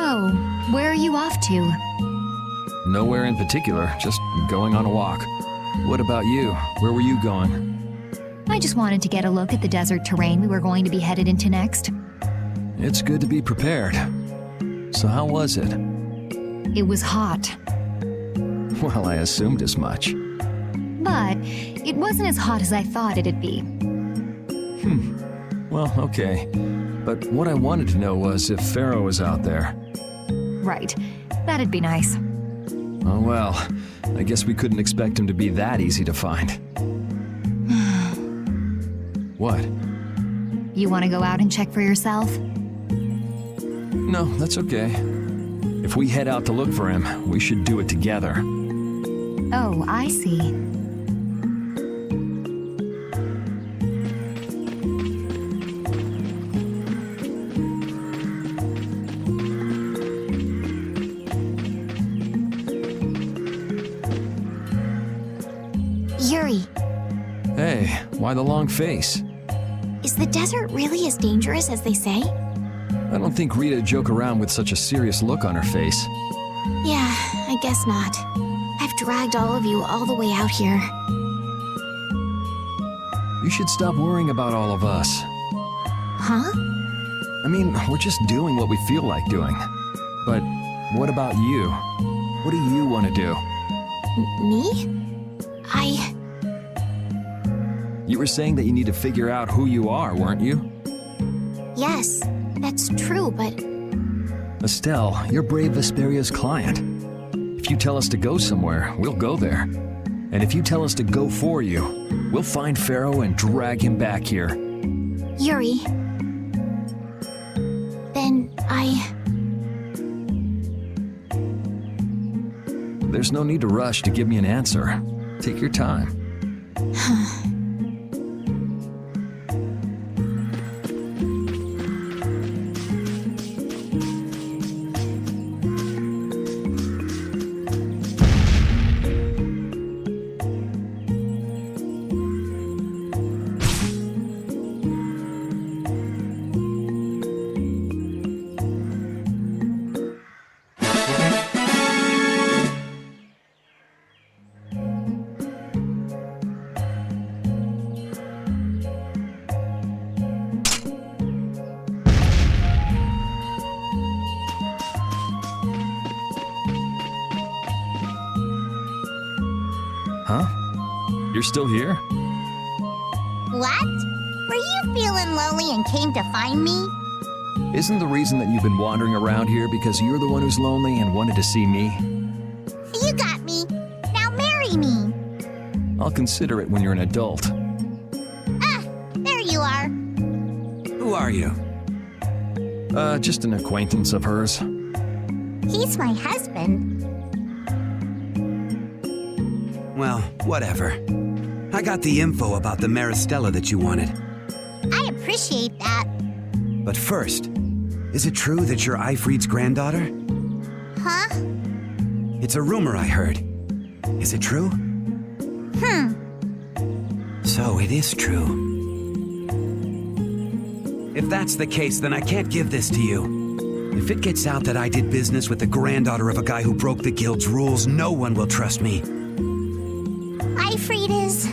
Oh, where are you off to? Nowhere in particular, just going on a walk. What about you? Where were you going? I just wanted to get a look at the desert terrain we were going to be headed into next. It's good to be prepared. So how was it? It was hot, Well, I assumed as much. but it wasn't as hot as I thought it'd be. Well, okay. But what I wanted to know was if Pharaoh was out there. Right, that'd be nice. Oh well, I guess we couldn't expect him to be that easy to find. What? You want to go out and check for yourself? No, that's okay. If we head out to look for him, we should do it together. Oh, I see. Yuri, Hey, why the long face? is the desert really as dangerous as they say? I don't think Rita'd joke around with such a serious look on her face. Yeah, I guess not. I've dragged all of you all the way out here. You should stop worrying about all of us. Huh? I mean, we're just doing what we feel like doing. But what about you? What do you want to do? Me? You were saying that you need to figure out who you are, weren't you? Yes, that's true, but Estelle, you're Brave Vesperia's client. If you tell us to go somewhere, we'll go there. And if you tell us to go for you, we'll find Pharaoh and drag him back here. Yuri. Then There's no need to rush to give me an answer. Take your time. Huh? You're still here? What? Were you feeling lonely and came to find me? Isn't the reason that you've been wandering around here because you're the one who's lonely and wanted to see me? You got me. Now marry me. I'll consider it when you're an adult. Ah, there you are. Who are you? Just an acquaintance of hers. He's my husband. Well, whatever. I got the info about the Maristella that you wanted. I appreciate that. But first, is it true that you're Eifried's granddaughter? Huh? It's a rumor I heard. Is it true? So it is true. If that's the case, then I can't give this to you. If it gets out that I did business with the granddaughter of a guy who broke the guild's rules, no one will trust me. Eifried is...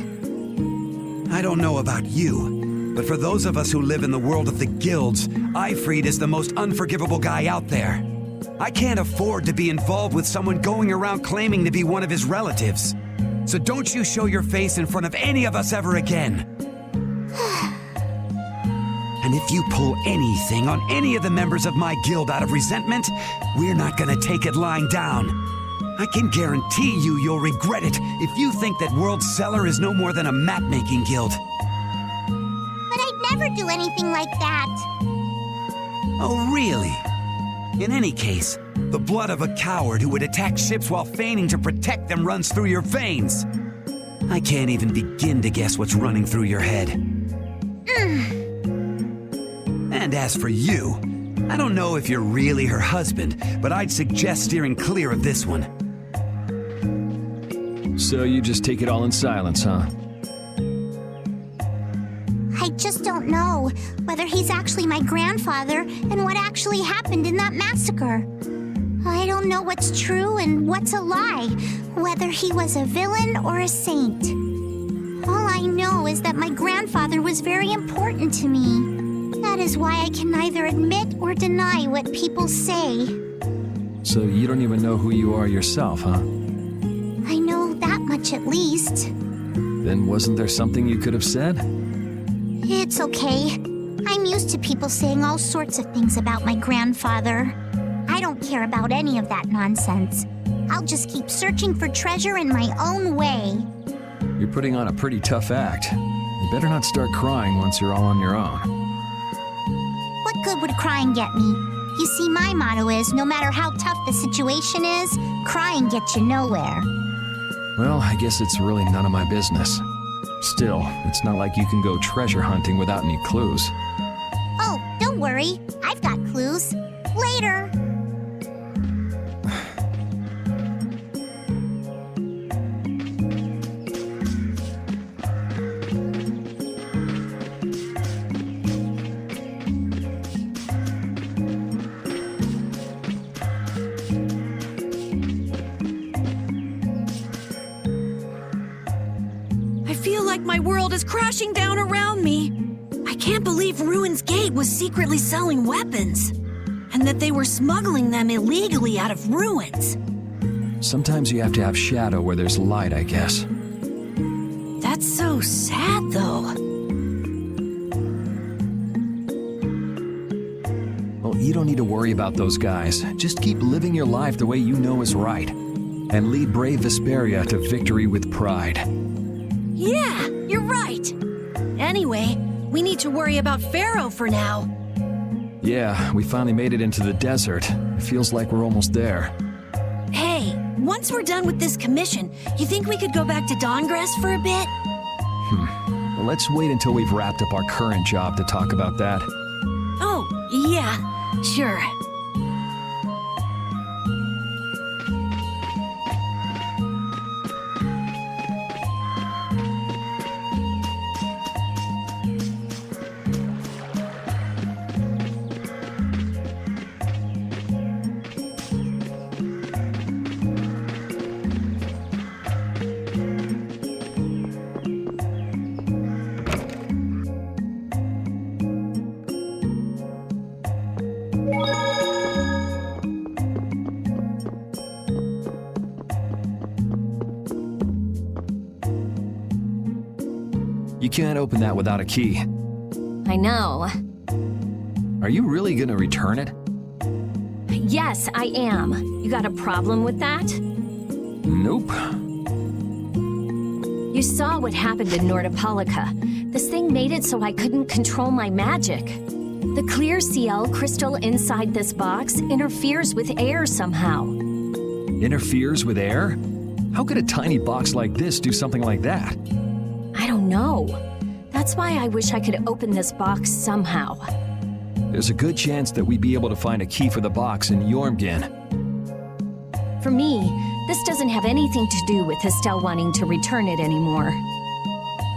I don't know about you, but for those of us who live in the world of the guilds, Eifried is the most unforgivable guy out there. I can't afford to be involved with someone going around claiming to be one of his relatives. So don't you show your face in front of any of us ever again. And if you pull anything on any of the members of my guild out of resentment, we're not gonna take it lying down. I can guarantee you'll regret it if you think that World Cellar is no more than a map-making guild. But I'd never do anything like that. Oh, really? In any case, the blood of a coward who would attack ships while feigning to protect them runs through your veins. I can't even begin to guess what's running through your head. And as for you, I don't know if you're really her husband, but I'd suggest steering clear of this one. So you just take it all in silence, huh? I just don't know whether he's actually my grandfather and what actually happened in that massacre. I don't know what's true and what's a lie, whether he was a villain or a saint. All I know is that my grandfather was very important to me. That is why I can neither admit or deny what people say. So you don't even know who you are yourself, huh? I know that much at least. Then wasn't there something you could have said? It's okay. I'm used to people saying all sorts of things about my grandfather. I don't care about any of that nonsense. I'll just keep searching for treasure in my own way. You're putting on a pretty tough act. You better not start crying once you're all on your own. What good would crying get me? You see, my motto is, no matter how tough the situation is, crying gets you nowhere. Well, I guess it's really none of my business. Still, it's not like you can go treasure hunting without any clues. Oh, don't worry. I've got clues. Later. My world is crashing down around me. I can't believe Ruin's Gate was secretly selling weapons, and that they were smuggling them illegally out of ruins. Sometimes you have to have shadow where there's light, I guess. That's so sad, though. Well, you don't need to worry about those guys. Just keep living your life the way you know is right. And lead brave Vesperia to victory with pride. Yeah, you're right. Anyway, we need to worry about Pharaoh for now. Yeah, we finally made it into the desert. It feels like we're almost there. Hey, once we're done with this commission, you think we could go back to Dawngrass for a bit? Well, let's wait until we've wrapped up our current job to talk about that. Oh, yeah, sure. You can't open that without a key. I know. Are you really gonna return it? Yes, I am. You got a problem with that? Nope. You saw what happened in Nordopolica. This thing made it so I couldn't control my magic. The clear CL crystal inside this box interferes with air somehow. Interferes with air? How could a tiny box like this do something like that? I don't know. That's why I wish I could open this box somehow. There's a good chance that we'd be able to find a key for the box in Jormungand. For me, this doesn't have anything to do with Estelle wanting to return it anymore.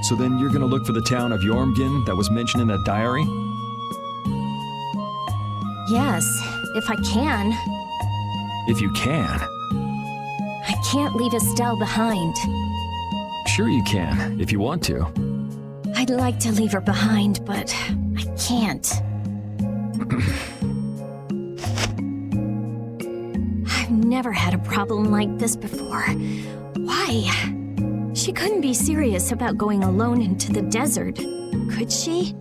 So then you're gonna look for the town of Jormungand that was mentioned in that diary? Yes, if I can. If you can. I can't leave Estelle behind. Sure you can, if you want to. I'd like to leave her behind, but I can't. I've never had a problem like this before. Why? She couldn't be serious about going alone into the desert, could she?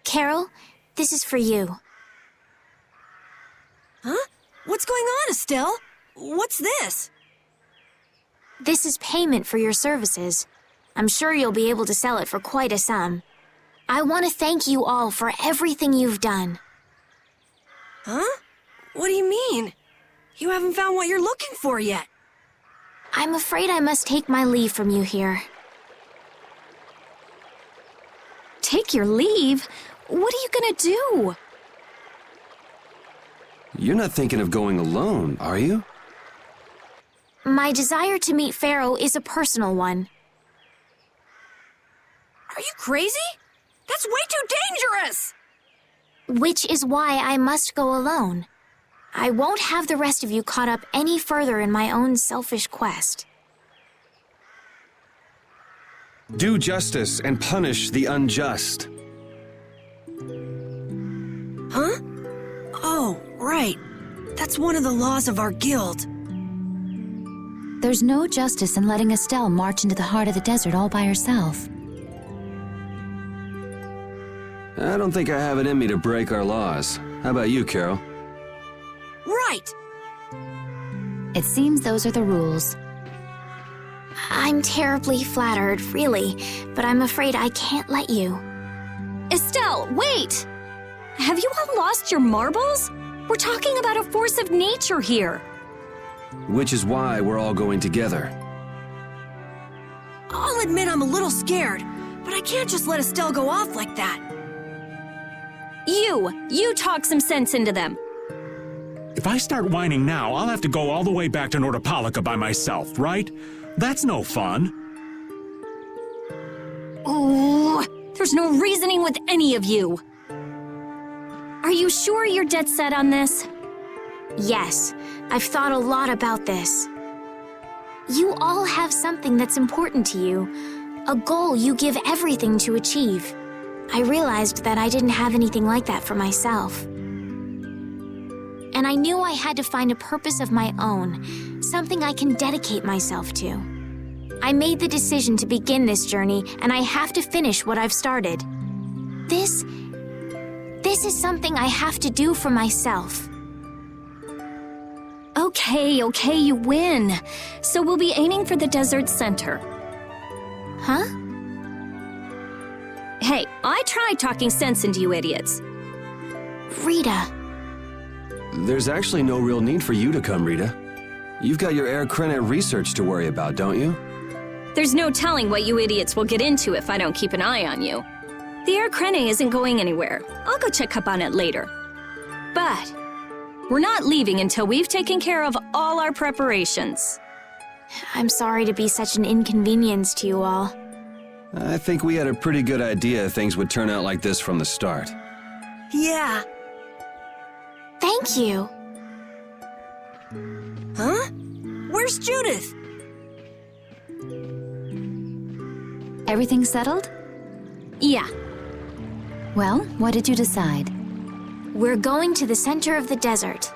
Carol, this is for you. Huh? What's going on, Estelle? What's this? This is payment for your services. I'm sure you'll be able to sell it for quite a sum. I want to thank you all for everything you've done. Huh? What do you mean? You haven't found what you're looking for yet. I'm afraid I must take my leave from you here. Take your leave? What are you gonna do? You're not thinking of going alone, are you? My desire to meet Pharaoh is a personal one. Are you crazy? That's way too dangerous! Which is why I must go alone. I won't have the rest of you caught up any further in my own selfish quest. Do justice and punish the unjust. Huh? Oh, right. That's one of the laws of our guild. There's no justice in letting Estelle march into the heart of the desert all by herself. I don't think I have it in me to break our laws. How about you, Carol? Right! It seems those are the rules. I'm terribly flattered, really, but I'm afraid I can't let you. Estelle, wait! Have you all lost your marbles? We're talking about a force of nature here. Which is why we're all going together. I'll admit I'm a little scared, but I can't just let Estelle go off like that. You talk some sense into them. If I start whining now, I'll have to go all the way back to Nordopolica by myself, right? That's no fun. Oh, there's no reasoning with any of you. Are you sure you're dead set on this? Yes, I've thought a lot about this. You all have something that's important to you, a goal you give everything to achieve. I realized that I didn't have anything like that for myself. And I knew I had to find a purpose of my own, something I can dedicate myself to. I made the decision to begin this journey, and I have to finish what I've started. This is something I have to do for myself. Okay, you win. So we'll be aiming for the desert center. Huh? Hey, I tried talking sense into you idiots. Rita. There's actually no real need for you to come, Rita. You've got your Air Krenet research to worry about, don't you? There's no telling what you idiots will get into if I don't keep an eye on you. The Air Krene isn't going anywhere. I'll go check up on it later. But we're not leaving until we've taken care of all our preparations. I'm sorry to be such an inconvenience to you all. I think we had a pretty good idea things would turn out like this from the start. Yeah. Thank you. Huh? Where's Judith? Everything settled? Yeah. Well, what did you decide? We're going to the center of the desert.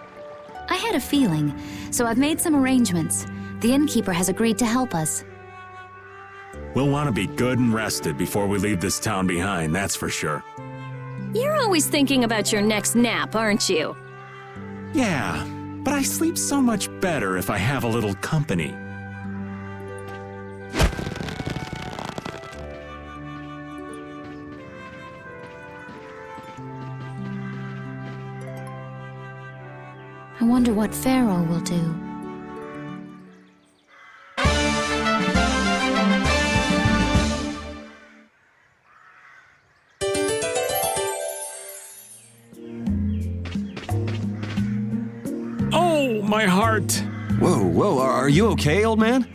I had a feeling, so I've made some arrangements. The innkeeper has agreed to help us. We'll want to be good and rested before we leave this town behind, that's for sure. You're always thinking about your next nap, aren't you? Yeah, but I sleep so much better if I have a little company. I wonder what Pharaoh will do. Oh, my heart! Whoa, are you okay, old man?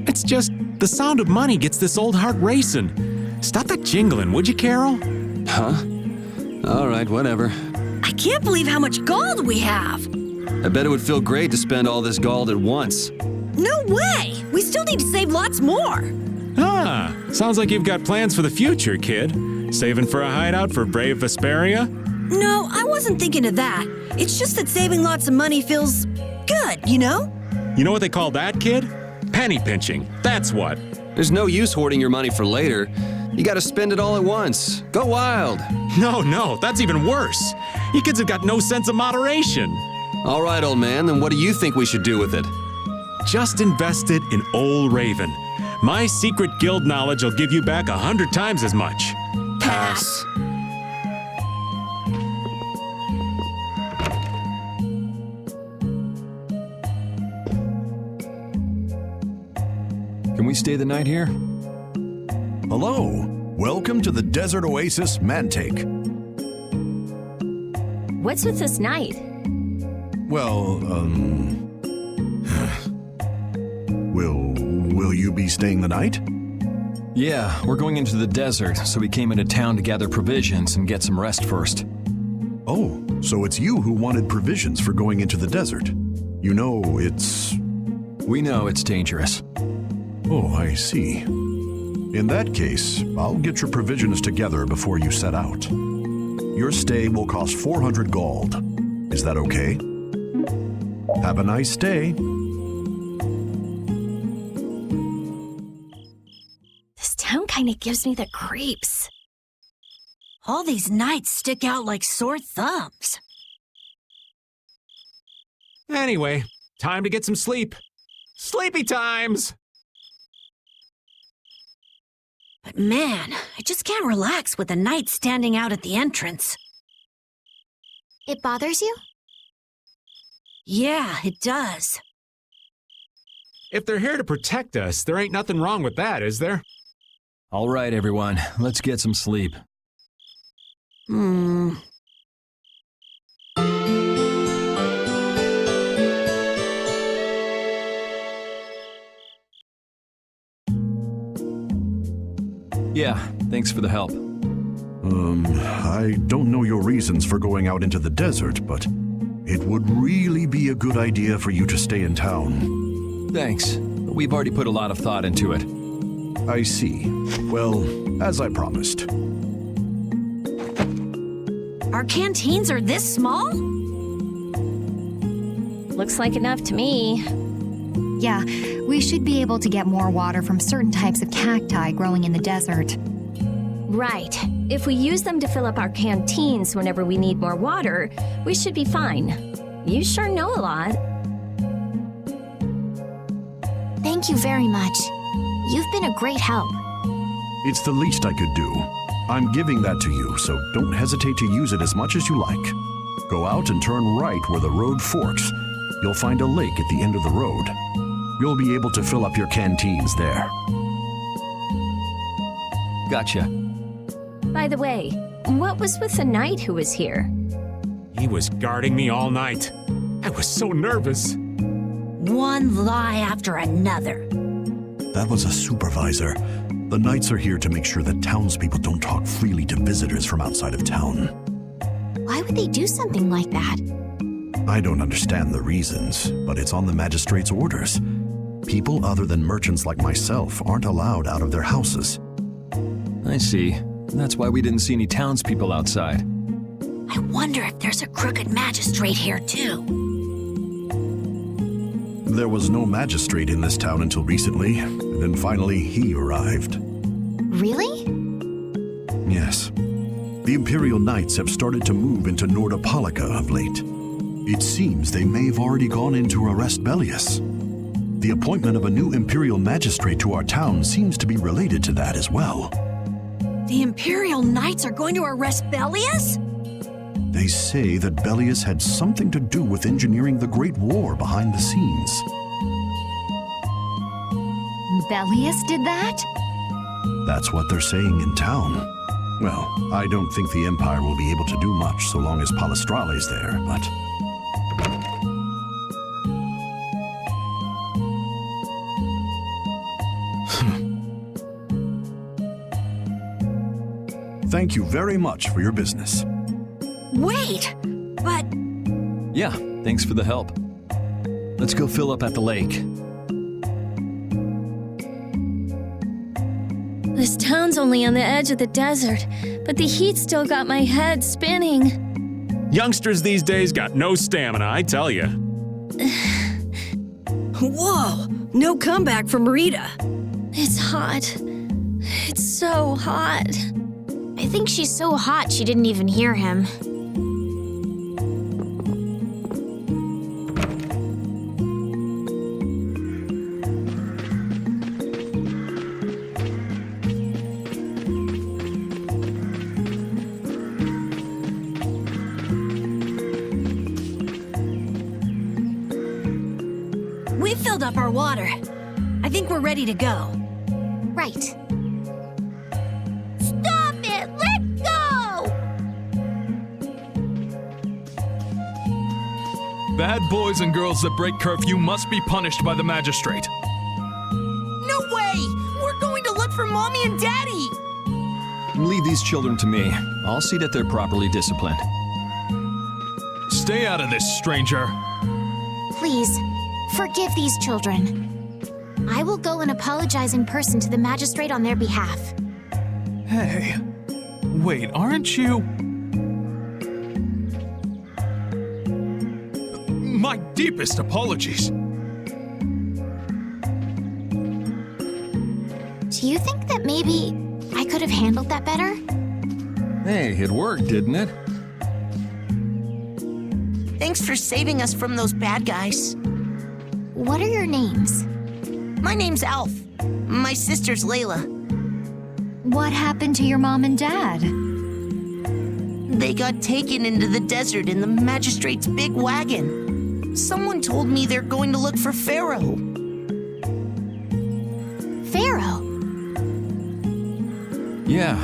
It's just the sound of money gets this old heart racing. Stop that jingling, would you, Carol? Huh? All right, whatever. I can't believe how much gold we have. I bet it would feel great to spend all this gold at once. No way! We still need to save lots more. Ah, sounds like you've got plans for the future, kid. Saving for a hideout for brave Vesperia? No, I wasn't thinking of that. It's just that saving lots of money feels good, you know? You know what they call that, kid? Penny pinching. That's what. There's no use hoarding your money for later. You gotta spend it all at once. Go wild. No, that's even worse. You kids have got no sense of moderation. All right, old man, then what do you think we should do with it? Just invest it in Old Raven. My secret guild knowledge will give you back 100 times as much. Pass. Can we stay the night here? Hello. Welcome to the Desert Oasis Mantake. What's with this night? Well, Will you be staying the night? Yeah, we're going into the desert, so we came into town to gather provisions and get some rest first. Oh, so it's you who wanted provisions for going into the desert. You know, We know it's dangerous. Oh, I see. In that case, I'll get your provisions together before you set out. Your stay will cost 400 gold. Is that okay? Have a nice day. This town kind of gives me the creeps. All these nights stick out like sore thumbs. Anyway, time to get some sleep. Sleepy times! But man, I just can't relax with the knight standing out at the entrance. It bothers you? Yeah, it does. If they're here to protect us, there ain't nothing wrong with that, is there? All right, everyone, let's get some sleep. Yeah, thanks for the help. I don't know your reasons for going out into the desert, but it would really be a good idea for you to stay in town. Thanks, but we've already put a lot of thought into it. I see. Well, as I promised. Our canteens are this small? Looks like enough to me. Yeah, we should be able to get more water from certain types of cacti growing in the desert. Right. If we use them to fill up our canteens whenever we need more water, we should be fine. You sure know a lot. Thank you very much. You've been a great help. It's the least I could do. I'm giving that to you, so don't hesitate to use it as much as you like. Go out and turn right where the road forks. You'll find a lake at the end of the road. You'll be able to fill up your canteens there. Gotcha. By the way, what was with the knight who was here? He was guarding me all night. I was so nervous. One lie after another. That was a supervisor. The knights are here to make sure that townspeople don't talk freely to visitors from outside of town. Why would they do something like that? I don't understand the reasons, but it's on the magistrate's orders. People other than merchants like myself aren't allowed out of their houses. I see. That's why we didn't see any townspeople outside. I wonder if there's a crooked magistrate here too. There was no magistrate in this town until recently, and then finally he arrived. Really? Yes. The Imperial Knights have started to move into Nordopolica of late. It seems they may have already gone in to arrest Bellius. The appointment of a new Imperial Magistrate to our town seems to be related to that as well. The Imperial Knights are going to arrest Bellius? They say that Bellius had something to do with engineering the Great War behind the scenes. Bellius did that? That's what they're saying in town. Well, I don't think the Empire will be able to do much so long as Palestrale's there, but... Thank you very much for your business. Wait, but... Yeah, thanks for the help. Let's go fill up at the lake. This town's only on the edge of the desert, but the heat still got my head spinning. Youngsters these days got no stamina, I tell you. Whoa, no comeback from Rita. It's hot. It's so hot. I think she's so hot she didn't even hear him. We filled up our water. I think we're ready to go. Right. Stop it! Let go! Bad boys and girls that break curfew must be punished by the magistrate. No way! We're going to look for Mommy and Daddy! Leave these children to me. I'll see that they're properly disciplined. Stay out of this, stranger. Please, forgive these children. I will go and apologize in person to the magistrate on their behalf. Hey, wait, aren't you? My deepest apologies. Do you think that maybe I could have handled that better? Hey, it worked, didn't it? Thanks for saving us from those bad guys. What are your names? My name's Alf. My sister's Layla. What happened to your mom and dad? They got taken into the desert in the magistrate's big wagon. Someone told me they're going to look for Pharaoh. Pharaoh? Yeah.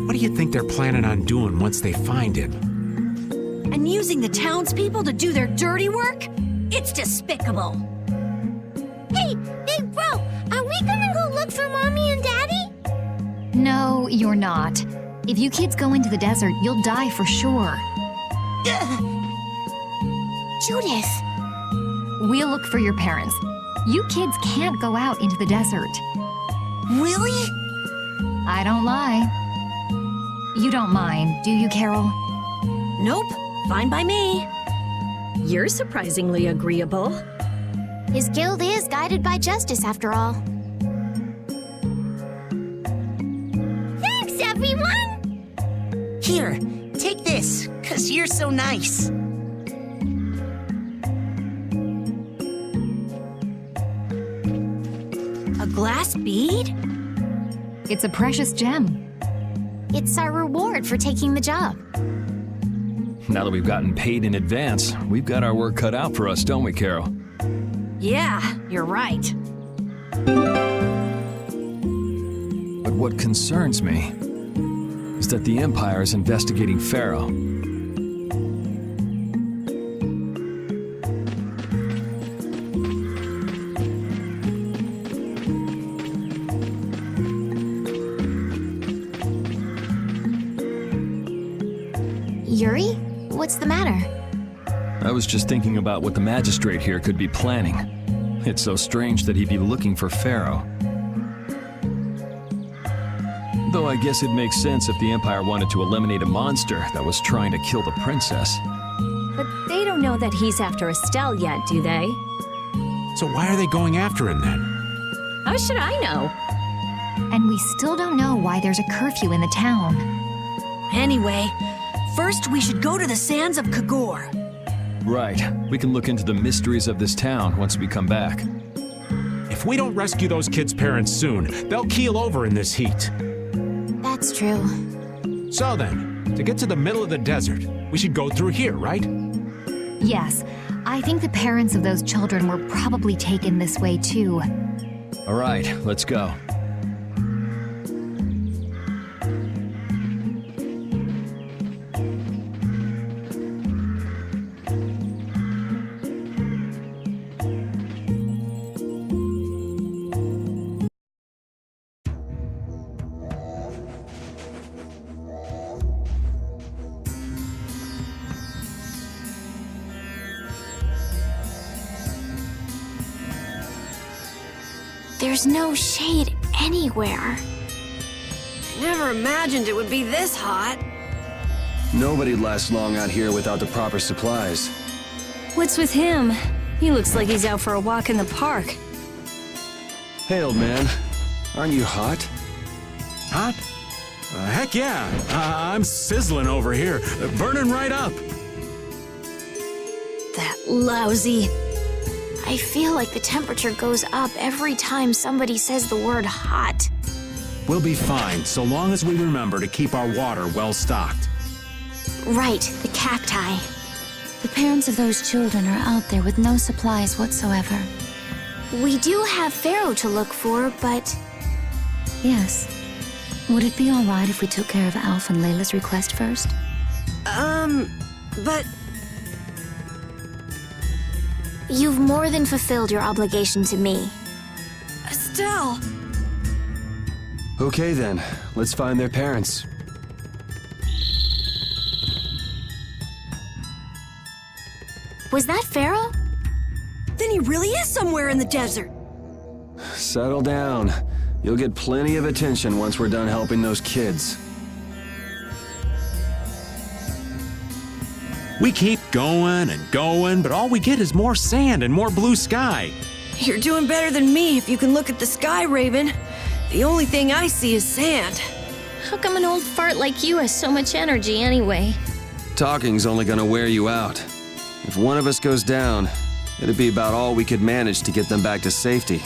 What do you think they're planning on doing once they find him? And using the townspeople to do their dirty work? It's despicable. Hey, Big Bro, are we gonna go look for Mommy and Daddy? No, you're not. If you kids go into the desert, you'll die for sure. Judith! We'll look for your parents. You kids can't go out into the desert. Really? I don't lie. You don't mind, do you, Carol? Nope. Fine by me. You're surprisingly agreeable. His guild is guided by justice, after all. Thanks, everyone! Here, take this, 'cause you're so nice. A glass bead? It's a precious gem. It's our reward for taking the job. Now that we've gotten paid in advance, we've got our work cut out for us, don't we, Carol? Yeah, you're right. But what concerns me is that the Empire is investigating Pharaoh. Yuri? What's the matter? I was just thinking about what the magistrate here could be planning. It's so strange that he'd be looking for Pharaoh. Though I guess it makes sense if the Empire wanted to eliminate a monster that was trying to kill the princess. But they don't know that he's after Estelle yet, do they? So why are they going after him then? How should I know? And we still don't know why there's a curfew in the town. Anyway, first we should go to the sands of Kagor. Right. We can look into the mysteries of this town once we come back. If we don't rescue those kids' parents soon, they'll keel over in this heat. That's true. So then, to get to the middle of the desert, we should go through here, right? Yes, I think the parents of those children were probably taken this way too. All right, let's go. There's no shade anywhere. Never imagined it would be this hot. Nobody'd last long out here without the proper supplies. What's with him? He looks like he's out for a walk in the park. Hey, old man. Aren't you hot? Hot? Heck yeah. I'm sizzling over here. Burning right up. That lousy... I feel like the temperature goes up every time somebody says the word hot. We'll be fine, so long as we remember to keep our water well stocked. Right, the cacti. The parents of those children are out there with no supplies whatsoever. We do have Pharaoh to look for, but... Yes. Would it be alright if we took care of Alf and Layla's request first? But... You've more than fulfilled your obligation to me. Estelle! Okay then, let's find their parents. Was that Pharaoh? Then he really is somewhere in the desert. Settle down. You'll get plenty of attention once we're done helping those kids. We keep going and going, but all we get is more sand and more blue sky. You're doing better than me if you can look at the sky, Raven. The only thing I see is sand. How come an old fart like you has so much energy anyway? Talking's only gonna wear you out. If one of us goes down, it'd be about all we could manage to get them back to safety.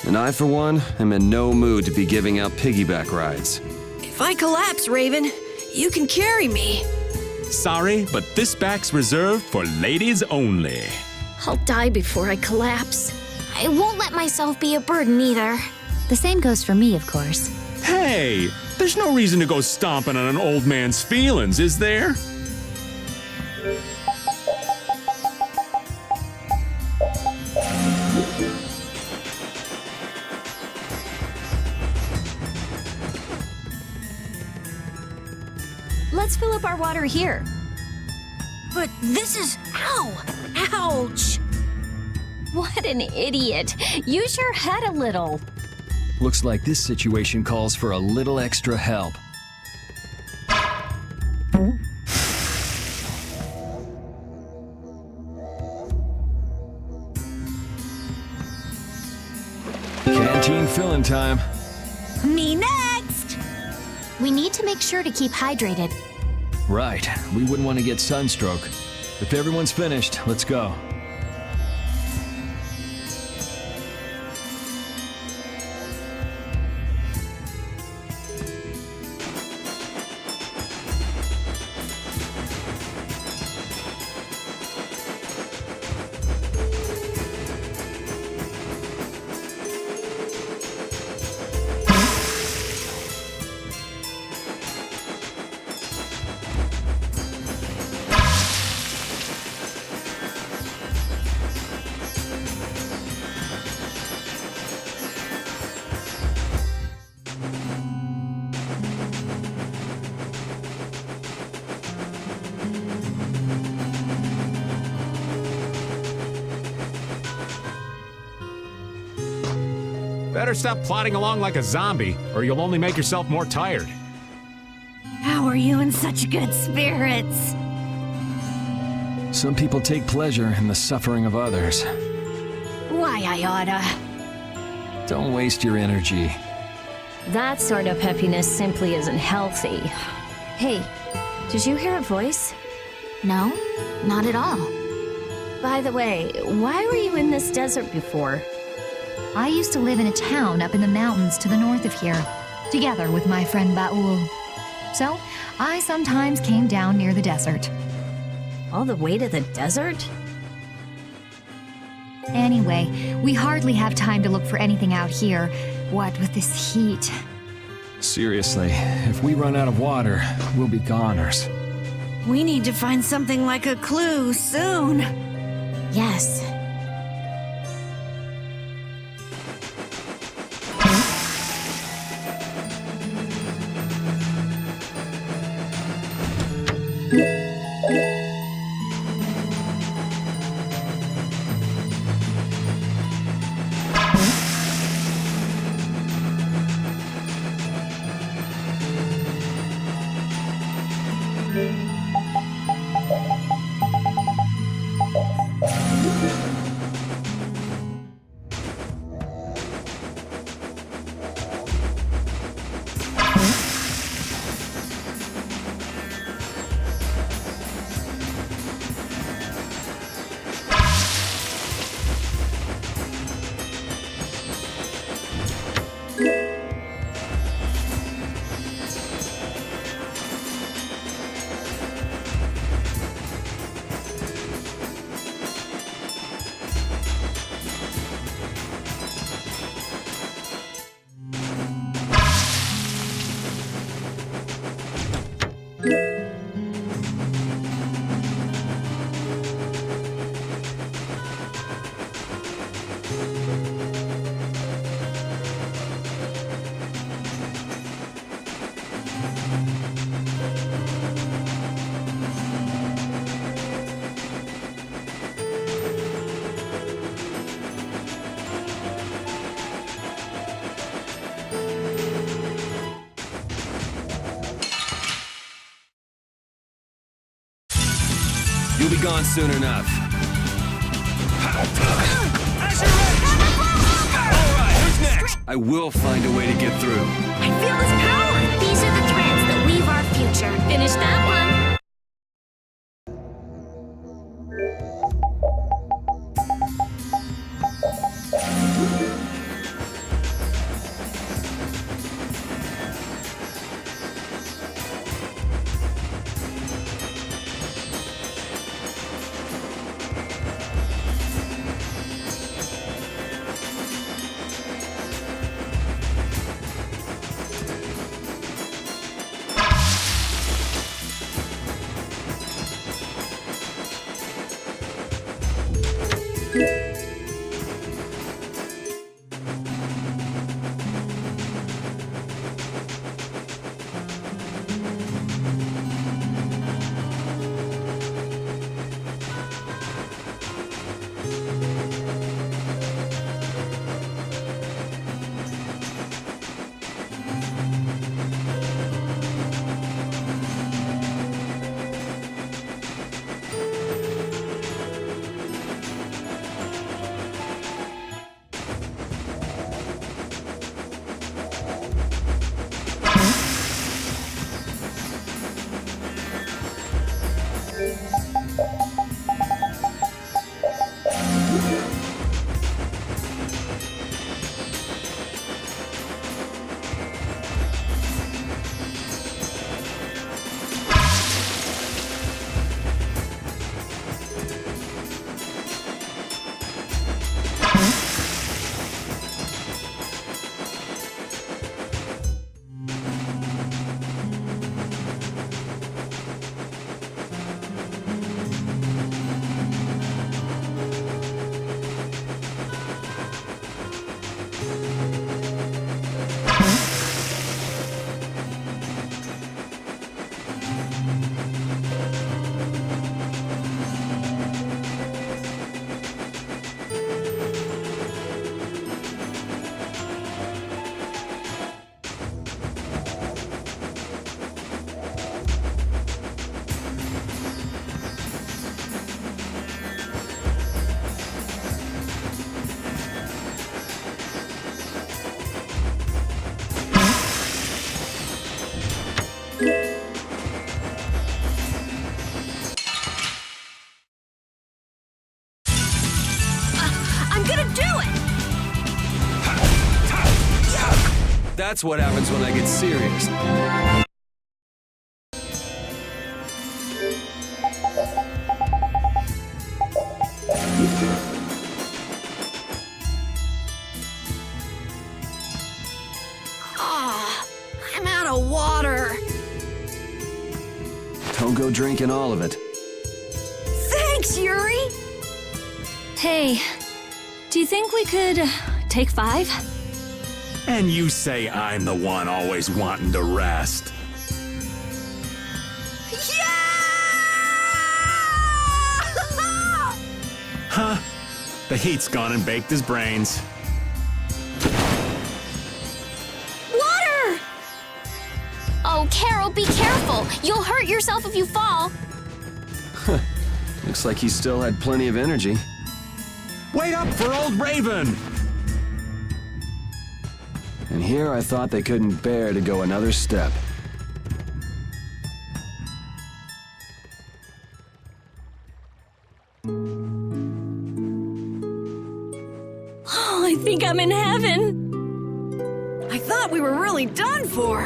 And I, for one, am in no mood to be giving out piggyback rides. If I collapse, Raven, you can carry me. Sorry, but this back's reserved for ladies only. I'll die before I collapse. I won't let myself be a burden either. The same goes for me, of course. Hey, there's no reason to go stomping on an old man's feelings, is there? Let's fill up our water here. But this is... Ow! Ouch! What an idiot. Use your head a little. Looks like this situation calls for a little extra help. Canteen filling time. Me next! We need to make sure to keep hydrated. Right, we wouldn't want to get sunstroke. If everyone's finished, let's go. Better stop plodding along like a zombie, or you'll only make yourself more tired. How are you in such good spirits? Some people take pleasure in the suffering of others. Why I oughta. Don't waste your energy. That sort of happiness simply isn't healthy. Hey, did you hear a voice? No, not at all. By the way, why were you in this desert before? I used to live in a town up in the mountains to the north of here, together with my friend Baul. So, I sometimes came down near the desert. All the way to the desert? Anyway, we hardly have time to look for anything out here. What with this heat? Seriously, if we run out of water, we'll be goners. We need to find something like a clue soon. Yes. You'll be gone soon enough. Alright, who's next? I will find a way to get through. I feel his power! These are the threads that weave our future. Finish that one. That's what happens when I get serious. I'm out of water. Don't go drinking all of it. Thanks, Yuri! Hey, do you think we could take 5? And you say I'm the one always wanting to rest. Huh? The heat's gone and baked his brains. Water! Oh, Carol, be careful. You'll hurt yourself if you fall. Looks like he still had plenty of energy. Wait up for old Raven! And here I thought they couldn't bear to go another step. Oh, I think I'm in heaven. I thought we were really done for.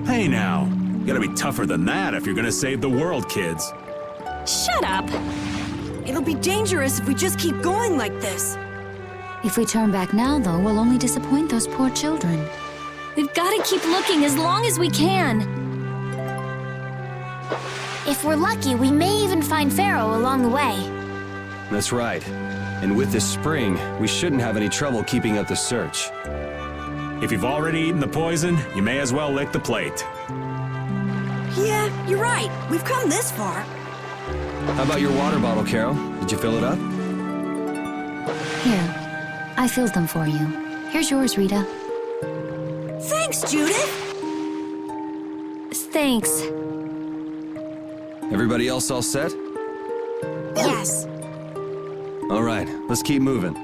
Hey now, you gotta be tougher than that if you're gonna save the world, kids. Shut up. It'll be dangerous if we just keep going like this. If we turn back now, though, we'll only disappoint those poor children. We've got to keep looking as long as we can. If we're lucky, we may even find Pharaoh along the way. That's right. And with this spring, we shouldn't have any trouble keeping up the search. If you've already eaten the poison, you may as well lick the plate. Yeah, you're right. We've come this far. How about your water bottle, Carol? Did you fill it up? Here, I filled them for you. Here's yours, Rita. Thanks, Judith. Thanks. Everybody else all set? Yes. All right, let's keep moving.